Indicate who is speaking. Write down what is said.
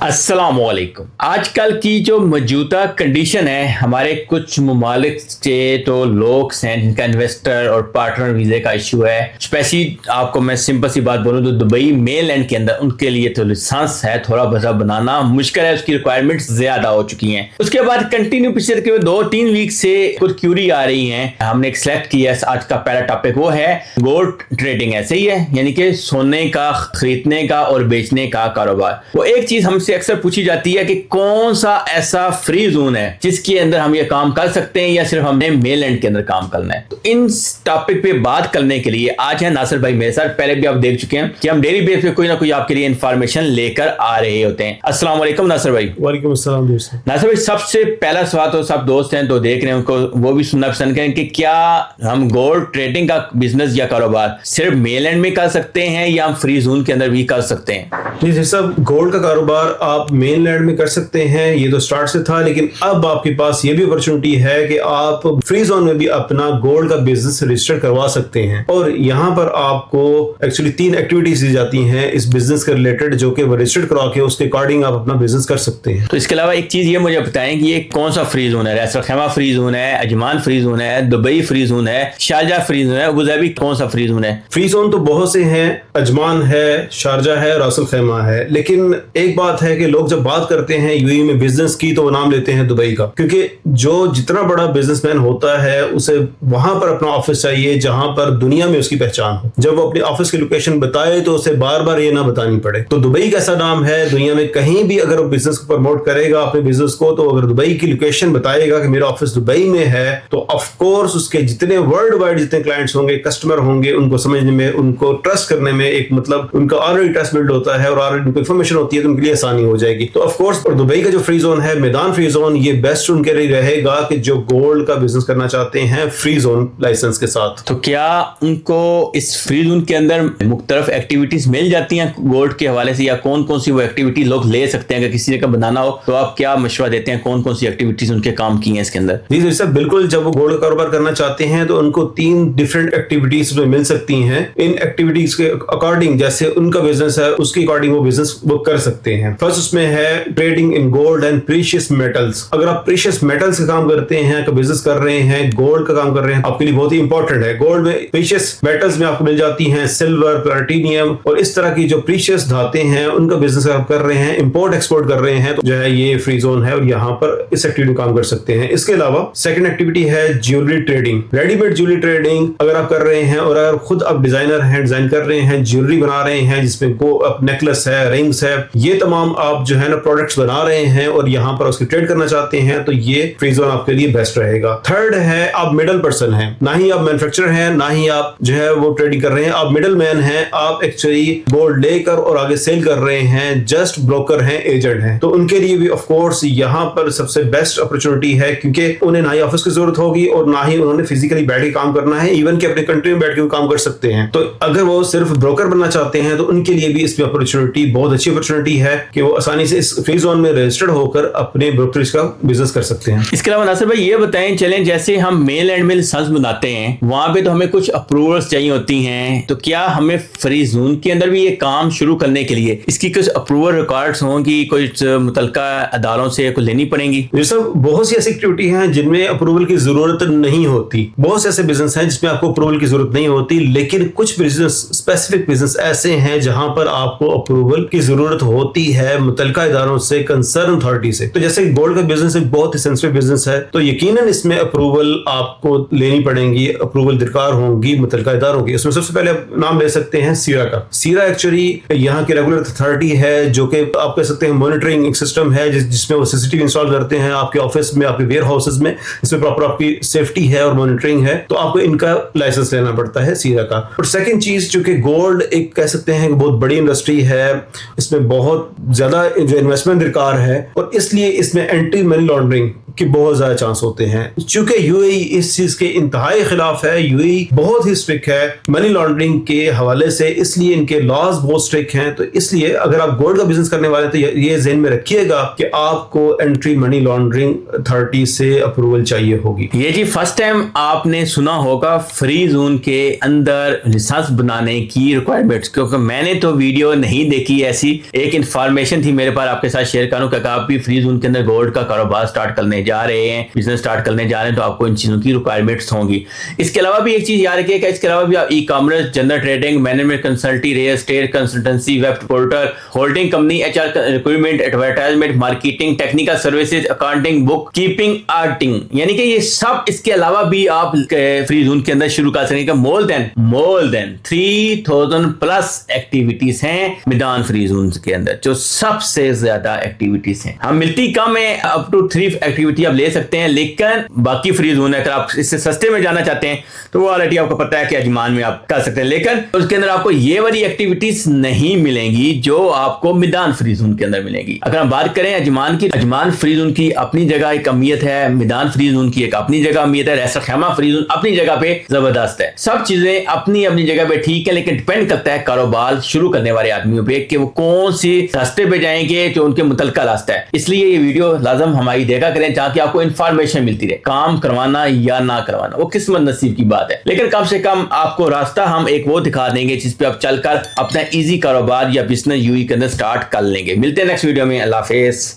Speaker 1: अस्सलाम वालेकुम। आजकल की जो मौजूदा कंडीशन है हमारे कुछ ममालिक से तो लोग हैं जिनका इन्वेस्टर और पार्टनर वीज़े का इशू है। स्पेशली आपको मैं सिंपल सी बात बोलूँ तो दुबई मेन लैंड के अंदर उनके लिए तो लाइसेंस है थोड़ा बसा बनाना मुश्किल है, उसकी रिक्वायरमेंट्स ज़्यादा हो चुकी हैं। उसके बाद कंटिन्यू पिछले 2-3 वीक से कुछ क्यूरी आ रही हैं। हमने एक सेलेक्ट किया है, आज का पहला टॉपिक वो है गोल्ड ट्रेडिंग। ऐसे ही है, यानी कि सोने का खरीदने का और बेचने का कारोबार। वो एक चीज़ हमसे अक्सर पूछी जाती है कि कौन सा ऐसा फ्री जोन है जिसके अंदर हम ये काम कर सकते हैं या सिर्फ हमने मेन लैंड के अंदर काम करना है। तो इन टॉपिक पे बात करने के लिए आज है नासिर भाई मेरे साथ। पहले भी आप देख चुके हैं कि हम डेली बेस पे कोई ना कोई आपके लिए इंफॉर्मेशन लेकर आ रहे होते हैं। अस्सलाम वालेकुम नासिर भाई।
Speaker 2: वालेकुम अस्सलाम दोस्त।
Speaker 1: नासिर भाई, सबसे पहला सवाल तो सब दोस्त हैं तो देख रहे हैं उनको वो भी सुनना पसंद करें कि क्या हम गोल्ड ट्रेडिंग का बिजनेस या कारोबार सिर्फ मेन लैंड में कर सकते हैं या हम फ्री जोन के अंदर भी कर सकते हैं?
Speaker 2: जी सब गोल्ड का कारोबार आप मेन लैंड में कर सकते हैं, ये तो स्टार्ट से था, लेकिन अब आपके पास ये भी अपॉर्चुनिटी है कि आप फ्री जोन में भी अपना गोल्ड का बिजनेस रजिस्टर करवा सकते हैं। और यहाँ पर आपको एक्चुअली 3 एक्टिविटीज दी जाती हैं इस बिजनेस के रिलेटेड, जो कि रजिस्टर्ड करवा के उसके अकॉर्डिंग आप अपना बिजनेस कर सकते हैं।
Speaker 1: तो इसके अलावा एक चीज ये मुझे बताएं कि ये कौन सा फ्री जोन है? रैसल खैमा फ्री जोन है, अजमान फ्री जोन है, दुबई फ्री जोन है, शारजा फ्री जोन है, अबूधाबी कौन सा फ्री जोन है?
Speaker 2: फ्री जोन तो बहुत से हैं, अजमान है, शारजा है, रैसल खैमा है, लेकिन एक बात है कि लोग जब बात करते हैं यूएई में बिजनेस की तो वो नाम लेते हैं दुबई का, क्योंकि जो जितना बड़ा बिजनेसमैन होता है उसे वहां पर अपना ऑफिस चाहिए जहां पर दुनिया में उसकी पहचान हो। जब वो अपने ऑफिस की लोकेशन बताए तो उसे बार बार ये ना बतानी पड़े। तो दुबई का ऐसा नाम है दुनिया में, कहीं भी अगर वो बिजनेस को प्रमोट करेगा अपने बिजनेस को, तो अगर दुबई की लोकेशन बताएगा कि मेरा ऑफिस दुबई में है, तो ऑफ कोर्स उसके जितने वर्ल्ड वाइड जितने क्लाइंट्स होंगे, कस्टमर होंगे, उनको समझने में, उनको ट्रस्ट करने में एक मतलब उनका ऑलरेडी ट्रस्ट बिल्ड होता है और ऑलरेडी उनको इन्फॉर्मेशन होती है तो उनके लिए आसानी हो जाएगी। तो ऑफ कोर्स और दुबई का जो फ्री जोन है, मैदान फ्री जोन, ये बेस्ट उनके लिए रहेगा कि जो गोल्ड का बिजनेस करना चाहते हैं फ्री जोन लाइसेंस के साथ।
Speaker 1: तो क्या उनको इस फ्री जोन के अंदर मुख्तलिफ एक्टिविटीज मिल जाती हैं गोल्ड के हवाले से, या कौन कौन सी वो एक्टिविटी लोग ले सकते हैं? अगर किसी जगह बनाना हो तो आप क्या मशवरा देते हैं, कौन कौन सी एक्टिविटीज उनके काम की हैं इसके अंदर?
Speaker 2: जी सर, बिल्कुल। जब वो गोल्ड का कारोबार करना चाहते हैं तो उनको 3 डिफरेंट एक्टिविटीज में मिल सकती हैं। इन एक्टिविटीज के अकॉर्डिंग जैसे उनका बिजनेस है उसके अकॉर्डिंग वो बिजनेस वो कर सकते हैं। फर्स्ट उसमें है trading in gold and precious metals. अगर आप प्रीशियस मेटल्स का काम करते हैं, का बिजनेस कर रहे हैं, गोल्ड का काम कर रहे हैं, आपके लिए बहुत ही इंपॉर्टेंट है। गोल्ड में प्रीशियस मेटल्स में आपको मिल जाती हैं सिल्वर, प्लैटिनियम और इस तरह की जो प्रीशियस धातें हैं, उनका बिजनेस आप कर रहे हैं, इंपोर्ट एक्सपोर्ट कर रहे हैं, तो जो है ये फ्री जोन है और यहाँ पर इस एक्टिविटी में काम कर सकते हैं। इसके अलावा सेकंड एक्टिविटी है jewellery trading, readymade jewellery trading. अगर आप कर रहे हैं और अगर खुद आप डिजाइनर हैं, डिजाइन कर रहे हैं, ज्वेलरी बना रहे हैं जिसमें नेकलेस है, रिंग्स है, ये तमाम आप जो है ना प्रोडक्ट्स बना रहे हैं और यहाँ पर उसकी ट्रेड करना चाहते हैं, तो ये फ्री जोन आपके लिए बेस्ट रहेगा। थर्ड है आप मिडल पर्सन हैं, ना ही आप मैन्युफैक्चरर हैं, ना ही आप जो है वो ट्रेडिंग कर रहे हैं, आप मिडल मैन हैं। आप एक्चुअली गोल्ड लेकर और आगे सेल कर रहे हैं, जस्ट ब्रोकर हैं, एजेंट हैं। तो उनके लिए भी ऑफ कोर्स यहाँ पर सबसे बेस्ट अपॉर्चुनिटी है, क्योंकि उन्हें ना ही ऑफिस की जरूरत होगी और ना ही उन्होंने फिजिकली बैठ के काम करना है, इवन कि अपने कंट्री में बैठ के काम कर सकते हैं। तो अगर वो सिर्फ ब्रोकर बनना चाहते हैं तो उनके लिए भी इसमें अपॉर्चुनिटी, बहुत अच्छी अपॉर्चुनिटी है कि वो आसानी से इस फ्री जोन में रजिस्टर्ड होकर अपने ब्रोकरेज का बिजनेस कर सकते हैं।
Speaker 1: इसके अलावा नासिर भाई ये बताएं, चलें जैसे हम मेन लैंड में लाइसेंस बनाते हैं वहां पे तो हमें कुछ अप्रूवल्स चाहिए होती हैं, तो क्या हमें फ्री जोन के अंदर भी ये काम शुरू करने के लिए इसकी कुछ अप्रूवल रिकॉर्ड्स होंगी, कुछ मुतलका अदालतों से कुछ लेनी पड़ेंगी?
Speaker 2: ये सब बहुत सी ऐसी एक्टिविटी हैं जिनमें अप्रूवल की जरूरत नहीं होती। बहुत से ऐसे बिजनेस हैं जिसमें आपको अप्रूवल की जरूरत नहीं होती, लेकिन कुछ बिजनेस, स्पेसिफिक बिजनेस ऐसे हैं जहां पर आपको अप्रूवल की जरूरत होती है मुतलका इदारों से, कंसर्न अथॉरिटी से। तो जैसे गोल्ड का बिजनेस एक बहुत ही सेंसिटिव बिजनेस है, तो यकीनन इसमें अप्रूवल आपको लेनी पड़ेगी, अप्रूवल दरकार होंगी मुतलका इदारों की। उसमें सबसे पहले आप नाम ले सकते हैं सीरा का। सीरा एक्चुअली यहाँ की रेगुलर अथॉरिटी है जो कि आप कह सकते हैं मॉनिटरिंग सिस्टम है जिसमें वो सीसीटीवी इंस्टॉल करते हैं आपके ऑफिस में, आपके वेयर हाउसेज में, इसमें प्रॉपर आपकी सेफ्टी है और मॉनिटरिंग है। तो आपको इनका लाइसेंस लेना पड़ता है सीरा का। और सेकंड चीज, चूंकि गोल्ड एक कह सकते हैं कि बहुत बड़ी इंडस्ट्री है, इसमें बहुत ज्यादा जो इन्वेस्टमेंट दरकार है और इसलिए इसमें एंटी मनी लॉन्ड्रिंग के बहुत ज्यादा चांस होते हैं। चूंकि यूएई इस चीज के इंतहाई खिलाफ है, यूएई बहुत ही स्ट्रिक्ट है मनी लॉन्ड्रिंग के हवाले से, इसलिए इनके लॉज बहुत स्ट्रिक्ट हैं। तो इसलिए अगर आप गोल्ड का बिजनेस करने वाले हैं तो ये ज़हन में रखिएगा कि आपको एंट्री मनी लॉन्ड्रिंग अथॉरिटी से अप्रूवल चाहिए होगी।
Speaker 1: ये जी फर्स्ट टाइम आपने सुना होगा फ्री जोन के अंदर लाइसेंस बनाने की रिक्वायरमेंट्स, क्योंकि मैंने तो वीडियो नहीं देखी ऐसी। एक इन्फॉर्मेशन थी मेरे पास, आपके साथ शेयर करूं कि आप भी फ्री जोन के अंदर गोल्ड का कारोबार स्टार्ट करने जा रहे हैं, बिजनेस स्टार्ट करने जा रहे हैं, तो आपको इन चीजों की रिक्वायरमेंट्स होंगी। इसके अलावा भी एक चीज याद रखिएगा, इसके अलावा भी आप e commerce, general trading, management consultancy, real estate consultancy, web portal, holding company, HR recruitment, advertisement, marketing, technical services, accounting, book keeping, auditing, यानी कि ये सब इसके अलावा भी आप फ्री जोन के अंदर शुरू कर सकेंगे। मोर देन 3000 प्लस एक्टिविटीज हैं मैदान फ्री जोन के अंदर, जो सबसे ज्यादा एक्टिविटीज हैं। हम मिलती कम है, अप टू 3 एक्टिविटी आप ले सकते हैं, लेकिन बाकी फ्री जोन है, अगर आप इससे सस्ते में जाना चाहते हैं तो वो ऑलरेडी आपको पता है कि अजमान में आप कर सकते हैं, लेकिन उसके अंदर आपको ये वाली एक्टिविटीज नहीं मिलेंगी जो आपको मैदान फ्री जोन के अंदर मिलेगी। अगर हम बात करें अजमान की, अजमान फ्री जोन की अपनी जगह एक अहमियत है, मैदान फ्री जोन की एक अपनी जगह अहमियत है, रहसा खैमा फ्री जोन अपनी जगह पे जबरदस्त है। सब चीजें अपनी अपनी जगह पे ठीक है, लेकिन डिपेंड करता है कारोबार शुरू करने वाले आदमियों पे कि वो कौन सी रास्ते पे जाएंगे जो उनके मुतलका रास्ता है। इसलिए ये वीडियो लाजम हमारी देखा करें ताकि आपको इन्फॉर्मेशन मिलती रहे। काम करवाना या ना करवाना वो किस्मत नसीब की बात है, लेकिन कम से कम आपको रास्ता हम एक वो दिखा देंगे जिस पे आप चलकर अपना इजी कारोबार या बिजनेस यूएई के अंदर स्टार्ट कर लेंगे। मिलते हैं नेक्स्ट वीडियो में। अल्लाह हाफिज।